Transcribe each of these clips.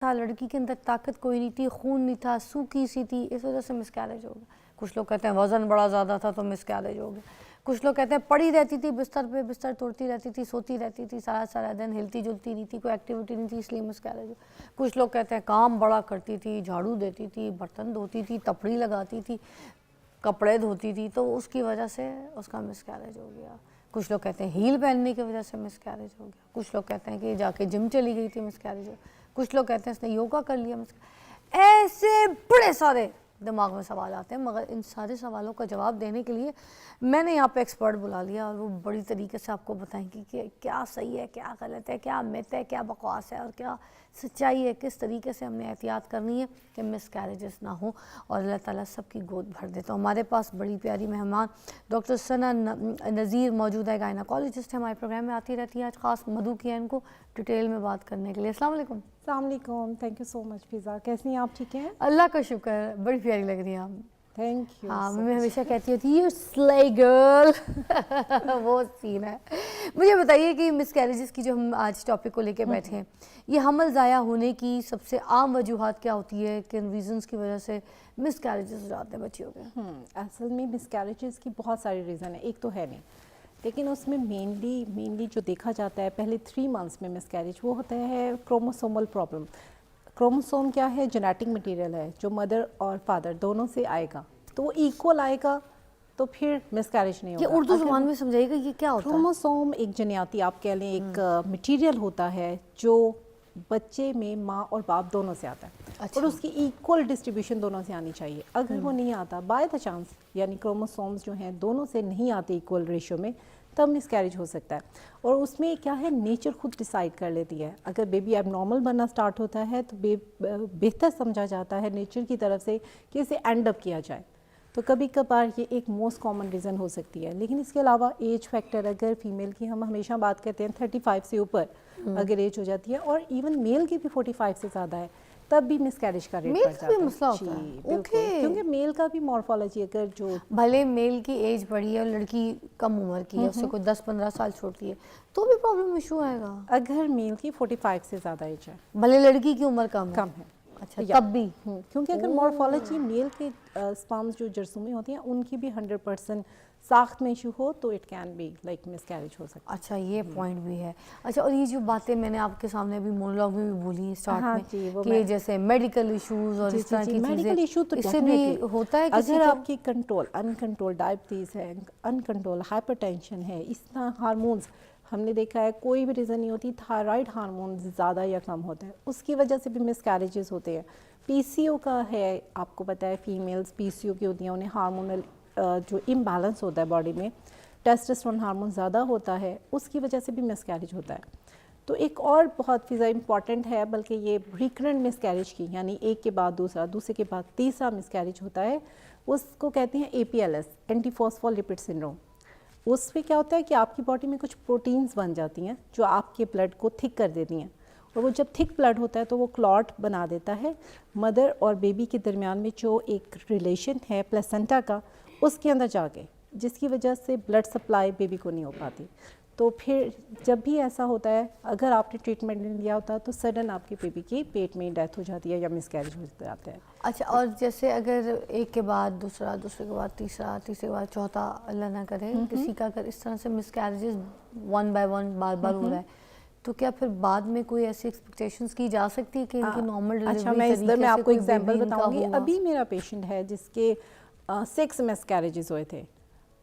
تھا, لڑکی کے اندر طاقت کوئی نہیں تھی, خون نہیں تھا, سوکھی سی تھی, اس وجہ سے مس کیریج ہو گیا. کچھ لوگ کہتے ہیں وزن بڑا زیادہ تھا تو مس کیریج ہو گیا. کچھ لوگ کہتے ہیں پڑی رہتی تھی بستر پہ, بستر توڑتی رہتی تھی, سوتی رہتی تھی سارا سارا دن, ہلتی جلتی نہیں تھی, کوئی ایکٹیویٹی نہیں تھی, اس لیے مس کیریج ہو. کچھ لوگ کہتے ہیں کام بڑا کرتی تھی, جھاڑو دیتی تھی, برتن دھوتی تھی, تپڑی لگاتی تھی, کپڑے دھوتی تھی, تو اس کی وجہ سے اس کا مس کیریج ہو گیا. کچھ لوگ کہتے ہیں ہیل پہننے کی وجہ سے مس کیریج ہو گیا. کچھ لوگ کہتے ہیں کہ جا کے جم چلی گئی تھی, مس کیریج ہو. کچھ لوگ کہتے ہیں اس نے یوگا کر لیا, ایسے بڑے سارے دماغ میں سوال آتے ہیں. مگر ان سارے سوالوں کا جواب دینے کے لیے میں نے یہاں پہ ایکسپرٹ بلا لیا, اور وہ بڑی طریقے سے آپ کو بتائیں گی کہ کیا صحیح ہے, کیا غلط ہے, کیا مت ہے, کیا بکواس ہے, اور کیا سچائی ہے, کس طریقے سے ہم نے احتیاط کرنی ہے کہ مس کیریجز نہ ہوں, اور اللہ تعالیٰ سب کی گود بھر دے. تو ہمارے پاس بڑی پیاری مہمان ڈاکٹر ثنا نذیر موجود ہے, گائناکالوجسٹ ہے, ہمارے پروگرام میں آتی رہتی ہے. آج خاص مدعو کیا ان کو ڈیٹیل میں بات کرنے کے لیے. السلام علیکم. السلام علیکم, تھینک یو سو مچ فضا. کیسی ہیں آپ, ٹھیک ہیں؟ اللہ کا شکر, بڑی پیاری لگ رہی ہیں آپ. Thank you. ہاں, میں ہمیشہ کہتی ہوتی یو سلے گرل, وہ سین ہے. مجھے بتائیے کہ مس کیریجز کی جو ہم آج ٹاپک کو لے کے بیٹھے ہیں, یہ حمل ضائع ہونے کی سب سے عام وجوہات کیا ہوتی ہے, کن ریزنز کی وجہ سے مس کیریجز ہو جاتے ہیں بچیوں کے؟ اصل میں مس کیریجز کی بہت ساری ریزن ہے, ایک تو ہے نہیں, لیکن اس میں مینلی جو دیکھا جاتا ہے پہلے 3 months میں مس کیریج, وہ ہوتا ہے کروموسومل پرابلم. کروموسوم کیا ہے؟ جینیٹک مٹیریل ہے جو مدر اور فادر دونوں سے آئے گا, تو وہ ایکول آئے گا تو پھر مس کیریج نہیں ہوگا. یہ اردو زبان میں سمجھائیے گا یہ کیا ہوتا ہے؟ کروموسوم ایک جنیاتی آپ کہہ لیں ایک مٹیریل ہوتا ہے جو بچے میں ماں اور باپ دونوں سے آتا ہے, اور اس کی ایکول ڈسٹریبیوشن دونوں سے آنی چاہیے. اگر وہ نہیں آتا بائی دا چانس, یعنی کروموسومز جو ہیں دونوں سے نہیں آتے ایکول ریشو میں, تب مس کیریج ہو سکتا ہے. اور اس میں کیا ہے, نیچر خود ڈیسائیڈ کر لیتی ہے. اگر بیبی اب نارمل بننا سٹارٹ ہوتا ہے تو بہتر سمجھا جاتا ہے نیچر کی طرف سے کہ اسے اینڈ اپ کیا جائے. تو کبھی کبھار یہ ایک موسٹ کامن ریزن ہو سکتی ہے. لیکن اس کے علاوہ ایج فیکٹر, اگر فیمیل کی ہم ہمیشہ بات کرتے ہیں 35 سے اوپر اگر ایج ہو جاتی ہے, اور ایون میل کی بھی 45 سے زیادہ ہے, تب بھی مس کیریج کا ریٹ بڑھ جاتا ہے. مسئلہ ہوتا ہے, بالکل, کیونکہ میل کا بھی مورفالوجی اگر جو بھلے میل کی ایج بڑی ہے اور لڑکی کم عمر کی ہے, اس سے کوئی 10-15 سال چھوٹی ہے, تو بھی پرابلم ایشو آئے گا. اگر میل کی 45 سے زیادہ ایج ہے, بھلے لڑکی کی عمر کم ہے. اچھا, تب بھی کیونکہ اگر مورفالوجی میل کے سپرمز جو جرثومے ہوتی ہیں ان کی بھی 100% ساخت میں ایشو ہو تو it can be like miscarriage ہو سکتا ہے. اچھا, یہ پوائنٹ بھی ہے. اچھا, اور یہ جو باتیں میں نے آپ کے سامنے ابھی مونولوگ میں بھی بولی اسٹارٹ میں کہ جیسے میڈیکل ایشوز اور اس طرح کی چیزیں, میڈیکل ایشو تو اس سے بھی ہوتا ہے کسی اگر کو؟ آپ کی انکنٹرول ڈائبٹیز ہے, انکنٹرول ہائپر ٹینشن ہے, اس طرح ہارمونز ہم نے دیکھا ہے کوئی بھی ریزن نہیں ہوتی, تھائرائڈ ہارمون زیادہ یا کم ہوتا ہے, اس کی وجہ سے بھی مس کیریجز ہوتے ہیں. پی سی او کا ہے, آپ کو پتہ ہے فیمیلز پی سی او کی ہوتی ہیں, انہیں ہارمونل جو امبیلنس ہوتا ہے باڈی میں, ٹیسٹوسٹیرون ہارمون زیادہ ہوتا ہے, اس کی وجہ سے بھی مس کیریج ہوتا ہے. تو ایک اور بہت فضا امپورٹنٹ ہے, بلکہ یہ ریکرنٹ مس کیریج کی, یعنی ایک کے بعد دوسرا, دوسرے کے بعد تیسرا مس کیریج ہوتا ہے, اس کو کہتے ہیں A P L S, anti phospholipid syndrome. اس میں کیا ہوتا ہے کہ آپ کی باڈی میں کچھ پروٹینز بن جاتی ہیں جو آپ کے بلڈ کو تھک کر دیتی ہیں, اور وہ جب تھک بلڈ ہوتا ہے تو وہ کلاٹ بنا دیتا ہے مدر اور بیبی کے درمیان میں جو ایک ریلیشن ہے پلیسنٹا کا, اس کے اندر جا کے, جس کی وجہ سے بلڈ سپلائی بیبی کو نہیں ہو پاتی. تو پھر جب بھی ایسا ہوتا ہے, اگر آپ نے ٹریٹمنٹ نہیں لیا ہوتا تو سڈن آپ کے بیبی کی پیٹ میں ڈیتھ ہو جاتی ہے یا مس کیریج ہو جاتا ہے. اچھا, اور جیسے اگر ایک کے بعد دوسرا, دوسرے کے بعد تیسرا, تیسرے کے بعد چوتھا, اللہ نہ کرے کسی کا اگر اس طرح سے مس کیریجز 1 by 1 بار بار ہو رہا ہے, تو کیا پھر بعد میں کوئی ایسی ایکسپیکٹیشنز کی جا سکتی ہے کہ ان کی نارمل ڈیلیوری اچھا, میں اس میں آپ کو ایگزامپل بتاؤں گی. ہوگا؟ ابھی میرا پیشنٹ ہے جس کے 6 مس کیریجز ہوئے تھے,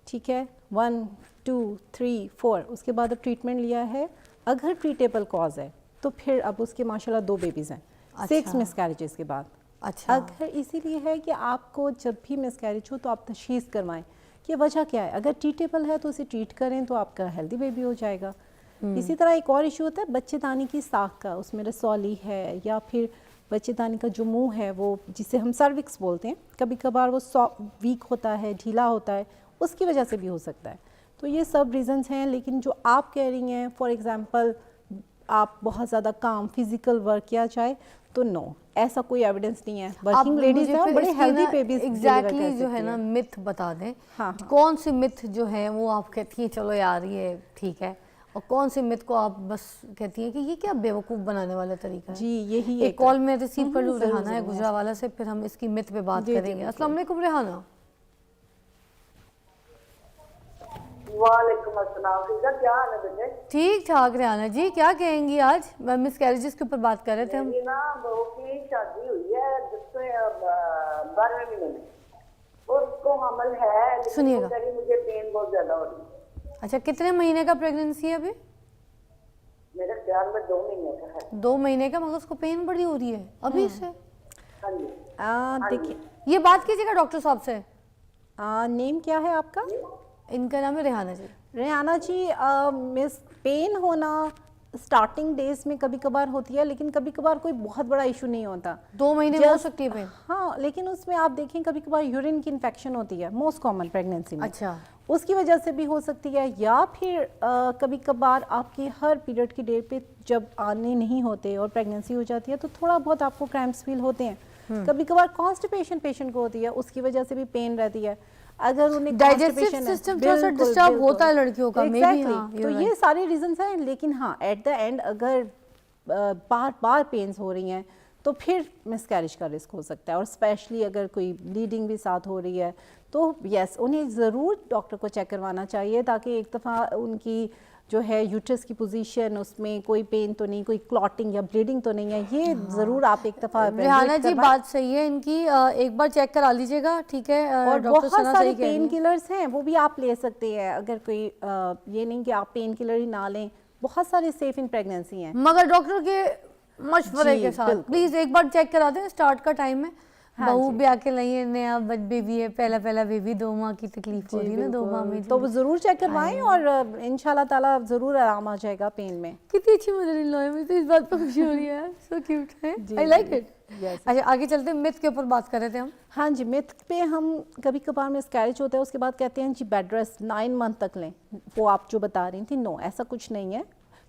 ٹھیک ہے, 1 2 3 4, اس کے بعد اب ٹریٹمنٹ لیا ہے. اگر ٹریٹیبل کاز ہے تو پھر اب اس کے ماشاءاللہ 2 بیبیز ہیں 6 مس کیریجز کے بعد. اچھا, اگر اسی لیے ہے کہ آپ کو جب بھی مس کیریج ہو تو آپ تشخیص کروائیں کہ وجہ کیا ہے. اگر ٹریٹیبل ہے تو اسے ٹریٹ کریں تو آپ کا ہیلدی بیبی ہو جائے گا. اسی طرح ایک اور ایشو ہوتا ہے بچے دانی کی ساخت کا, اس میں رسولی ہے یا پھر بچے دانی کا جو منہ ہے وہ جسے ہم سروکس بولتے ہیں, کبھی کبھار وہ ویک ہوتا ہے, ڈھیلا ہوتا ہے, اس کی وجہ سے بھی ہو سکتا ہے. تو یہ سب ریزنز ہیں. لیکن جو آپ کہہ رہی ہیں فار ایگزامپل آپ بہت زیادہ کام فزیکل ورک کیا جائے تو نو, ایسا کوئی ایویڈنس نہیں ہے. ورکنگ لیڈیز ہیں, بڑے ہیلدی بیبیز ایگزیکٹلی جو ہے نا متھ بتا دیں, کون سی متھ جو ہے وہ آپ کہتی ہیں چلو یار یہ ٹھیک ہے, اور کون سی مت کو آپ بس کہتی ہیں کہ یہ کیا بیوقوف بنانے والا طریقہ ہے؟ جی یہی ایک کال میں ریسیو کر لوں ضرور، ریحانہ ہے ضرور۔ گجرانوالہ سے، پھر ہم اس کی مت پہ بات جی، جی، کریں گے۔ بالکل۔ السلام علیکم ریحانہ۔ وعلیکم السلام، فضا کیا حال ہے بیٹے؟ ٹھیک ٹھاک ریحانہ جی، کیا کہیں گی آج؟ مس کیریجز کے اوپر بات کر رہے تھے ہم۔ میری نا بہو کی شادی ہوئی ہے 12ویں مہینے میں، اس کو حمل ہے لیکن سنیے وہ گا۔ کہہ رہی مجھے پین بہت زیادہ ہو رہی ہے۔ اچھا کتنے مہینے کا پریگننسی ہے ابھی؟ میرے خیال میں 2 مہینے کا ہے۔ 2 مہینے کا، مگر اس کو پین بڑی ہو رہی ہے ابھی سے۔ ہاں جی دیکھیں یہ بات کیجیے گا ڈاکٹر صاحب سے۔ نیم کیا ہے آپ کا؟ ان کا نام ہے ریحانہ جی۔ ریحانہ جی، مس پین ہونا سٹارٹنگ ڈیز میں کبھی کبھار ہوتی ہے، لیکن کبھی کبھار کوئی بہت بڑا ایشو نہیں ہوتا۔ 2 مہینے میں ہو سکتی ہے پین؟ ہاں، لیکن اس میں آپ دیکھیں کبھی کبھار یورین کی انفیکشن ہوتی ہے، موسٹ کامن پریگننسی میں۔ اچھا، اس کی وجہ سے بھی ہو سکتی ہے، یا پھر کبھی کبھار آپ کی ہر پیریڈ کی ڈیٹ پہ جب آنے نہیں ہوتے اور پریگننسی ہو جاتی ہے تو تھوڑا بہت آپ کو کرامپس فیل ہوتے ہیں۔ کبھی کبھار کانسٹیپیشن پیشنٹ کو ہوتی ہے، اس کی وجہ سے بھی پین رہتی ہے۔ اگر انہیں ڈائجسٹو سسٹم تھوڑا سا ڈسٹرب ہوتا ہے لڑکیوں کا، مے بی۔ ہاں تو یہ سارے ریزنس ہیں، لیکن ہاں ایٹ دا اینڈ اگر بار بار پینز ہو رہی ہیں تو پھر مس کیریج کا رسک ہو سکتا ہے، اور اسپیشلی اگر کوئی بلیڈنگ بھی ساتھ ہو رہی ہے تو یس انہیں ضرور ڈاکٹر کو چیک کروانا چاہیے، تاکہ ایک دفعہ ان کی جو ہے یوٹرس کی پوزیشن، اس میں کوئی پین تو نہیں، کوئی کلاٹنگ یا بلیڈنگ تو نہیں ہے، یہ ضرور آپ ایک دفعہ ریحانہ جی بات صحیح ہے ان کی، ایک بار چیک کرا لیجیے گا، ٹھیک ہے؟ اور ڈاکٹر بہت ثنا سارے صحیح کہہ رہی پین ہیں۔ کلرز ہیں، وہ بھی آپ لے سکتے ہیں، اگر کوئی یہ نہیں کہ آپ پین کلر ہی نہ لیں، بہت سارے سیف ان پریگننسی ہیں، مگر ڈاکٹر کے مشورے کے ساتھ پلیز ایک بار چیک کرا دیں۔ سٹارٹ کا ٹائم ہے، بہو بھی آ کے لائیں، نیا بیبی ہے، پہلا بیبی، 2 ماہ کی تکلیف ہوتی ہے نا، 2 ماہ میں تو وہ ضرور چیک کروائیں، اور انشاءاللہ تعالیٰ ضرور آرام آ جائے گا پین میں۔ کتنی اچھی مدر ان لا ہے، مجھے تو اس بات پہ خوشی ہو رہی ہے، سو کیوٹ ہے، آئی لائک اٹ۔ اچھا آگے چلتے ہیں، مت کے اوپر بات کر رہے تھے ہم۔ ہاں جی، مت پہ ہم کبھی کبھار مس کیریج ہوتا ہے، اس کے بعد کہتے ہیں جی بیڈ ریسٹ 9 منتھ تک لیں، وہ آپ جو بتا رہی تھیں، نو ایسا کچھ نہیں ہے۔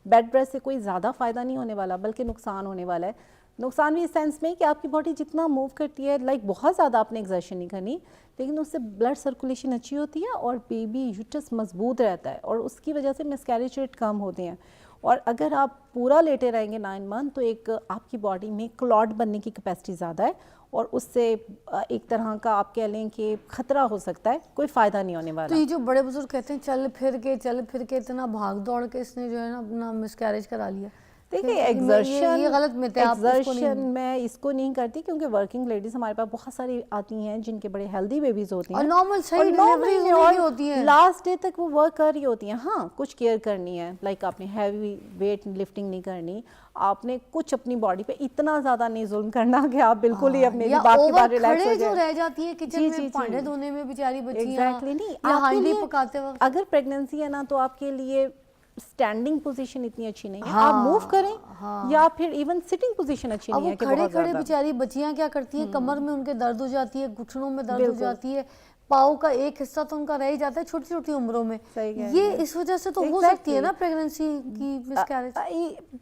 بیڈ ریسٹ سے کوئی زیادہ فائدہ نہیں ہونے والا، بلکہ نقصان ہونے والا ہے۔ نقصان بھی اس سینس میں کہ آپ کی باڈی جتنا موو کرتی ہے، لائک بہت زیادہ آپ نے ایگزرشن نہیں کرنی، لیکن اس سے بلڈ سرکولیشن اچھی ہوتی ہے اور بیبی یوٹرس مضبوط رہتا ہے، اور اس کی وجہ سے مس کیریج ریٹ کم ہوتے ہیں۔ اور اگر آپ پورا لیٹے رہیں گے 9 منتھ تو ایک آپ کی باڈی میں کلاٹ بننے کی کیپیسٹی زیادہ ہے، اور اس سے ایک طرح کا آپ کہہ لیں کہ خطرہ ہو سکتا ہے، کوئی فائدہ نہیں ہونے والا۔ تو یہ جو بڑے بزرگ کہتے ہیں چل پھر کے اتنا بھاگ دوڑ کے اس نے جو ہے نا اپنا مس کیریج کرا لیا، دیکھیں یہ غلط مت ہے، آپ اس کو ایگزرشن میں اس کو نہیں کرتی، کیونکہ ورکنگ لیڈیز ہمارے پاس بہت ساری آتی ہیں جن کے بڑے ہیلدی بیبیز ہوتی ہیں، اور نارمل صحیح ڈیلیوریز ہوئی ہوتی ہیں، لاسٹ ڈے تک وہ ورک کر رہی ہوتی ہیں۔ ہاں کچھ کیئر کرنی ہے، لائک آپ نے ہیوی ویٹ لفٹنگ نہیں کرنی، آپ نے کچھ اپنی باڈی پہ اتنا زیادہ نہیں ظلم کرنا کہ آپ بالکل ہی اپنے باپ کے بعد ریلیکس ہو جائیں۔ جو رہ جاتی ہے کچن میں بھانڈے دھونے میں بیچاری بچیاں، ایگزیکٹلی نہیں، یا آپ کے ہانڈی لیے پکاتے وقت، اگر پریگننسی ہے نا تو آپ کے لیے اسٹینڈنگ پوزیشن اتنی اچھی نہیں ہے، آپ موو کریں، یا پھر ایون سٹنگ پوزیشن اچھی نہیں ہے کہ کھڑے بہت کھڑے زیادہ۔ بیچاری بچیاں کیا کرتی ہیں، کمر میں ان کے درد ہو جاتی ہے، گھٹنوں میں درد ہو جاتی ہے، پاؤں کا ایک حصہ تو ان کا رہ ہی جاتا ہے چھوٹی چھوٹی عمروں میں، یہ اس وجہ سے تو ہو سکتی ہے نا پریگننسی کی مس کیریج۔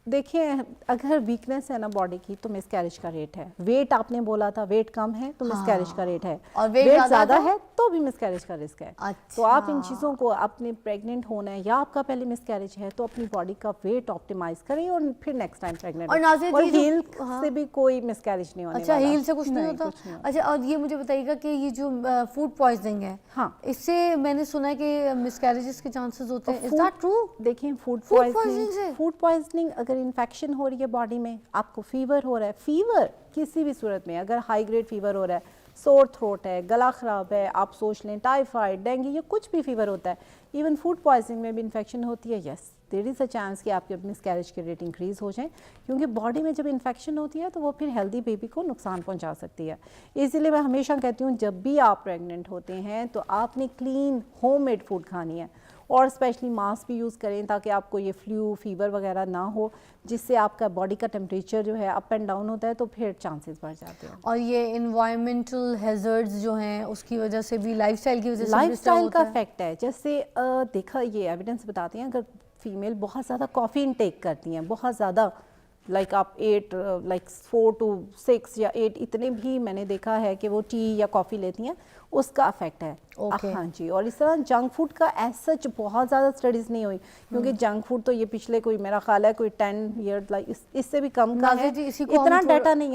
دیکھیں اگر ویکنس ہے نا باڈی کی تو مس کیریج کا ریٹ ہے، ویٹ آپ نے بولا تھا ویٹ کم ہے تو مس کیریج کا ریٹ ہے، اور ویٹ زیادہ ہے تو بھی مس کیریج کا رسک ہے۔ تو آپ ان اچھا، چیزوں کو، اپنے پریگننٹ ہونا ہے یا آپ کا پہلے مس کیریج ہے تو اپنی باڈی کا ویٹ آپٹیمائز کریں، اور پھر نیکسٹ ٹائم پریگننٹ اور ناظرین اور یہ جو- ہیل سے بھی کوئی مس کیریج نہیں ہونے اچھا والا۔ ہیل سے کچھ نہیں ہوتا؟ اچھا اور یہ مجھے بتائیے گا کہ یہ جو فوڈ پوائزننگ ہے، ہاں اس سے میں نے سنا ہے کہ مس کیریجز کے چانسز ہوتے ہیں، is that true؟ دیکھیں فوڈ poisoning سے؟ پوائزننگ اگر انفیکشن ہو رہی ہے باڈی میں، آپ کو فیور ہو رہا ہے، فیور کسی بھی صورت میں اگر ہائی گریڈ فیور ہو رہا ہے، سور تھروٹ ہے، گلا خراب ہے، آپ سوچ لیں ٹائیفائڈ، ڈینگی، یا کچھ بھی فیور ہوتا ہے، ایون فوڈ پوائزننگ میں بھی انفیکشن ہوتی ہے، یس دیر از اے چانس کہ آپ کے مس کیریج کے ریٹ انکریز ہو جائیں، کیونکہ باڈی میں جب انفیکشن ہوتی ہے تو وہ پھر ہیلدی بیبی کو نقصان پہنچا سکتی ہے۔ اسی لیے میں ہمیشہ کہتی ہوں جب بھی آپ پریگننٹ ہوتے ہیں تو آپ نے کلین ہوم میڈ فوڈ کھانی ہے، اور اسپیشلی ماسک بھی یوز کریں تاکہ آپ کو یہ فلو فیور وغیرہ نہ ہو، جس سے آپ کا باڈی کا ٹیمپریچر جو ہے اپ اینڈ ڈاؤن ہوتا ہے تو پھر چانسز بڑھ جاتے ہیں۔ اور یہ انوائرمنٹل ہیزرڈز جو ہیں اس کی وجہ سے بھی، لائف سٹائل کی وجہ سے لائف سٹائل کا افیکٹ ہے، جیسے دیکھا یہ ایویڈنس بتاتے ہیں اگر فیمیل بہت زیادہ کافی انٹیک کرتی ہیں، بہت زیادہ لائک آپ 8 لائک 4 to 6 یا 8 اتنے بھی میں نے دیکھا ہے کہ وہ ٹی یا کافی لیتی ہیں, اس کا افیکٹ ہے. ہاں جی. اور اس طرح جنک فوڈ کا ایز سچ بہت زیادہ اسٹڈیز نہیں ہوئی, کیونکہ جنک فوڈ تو یہ پچھلے کوئی میرا خیال ہے کوئی 10 ایئر لائک اس سے بھی کم کا ہے, اتنا ڈیٹا نہیں ہے.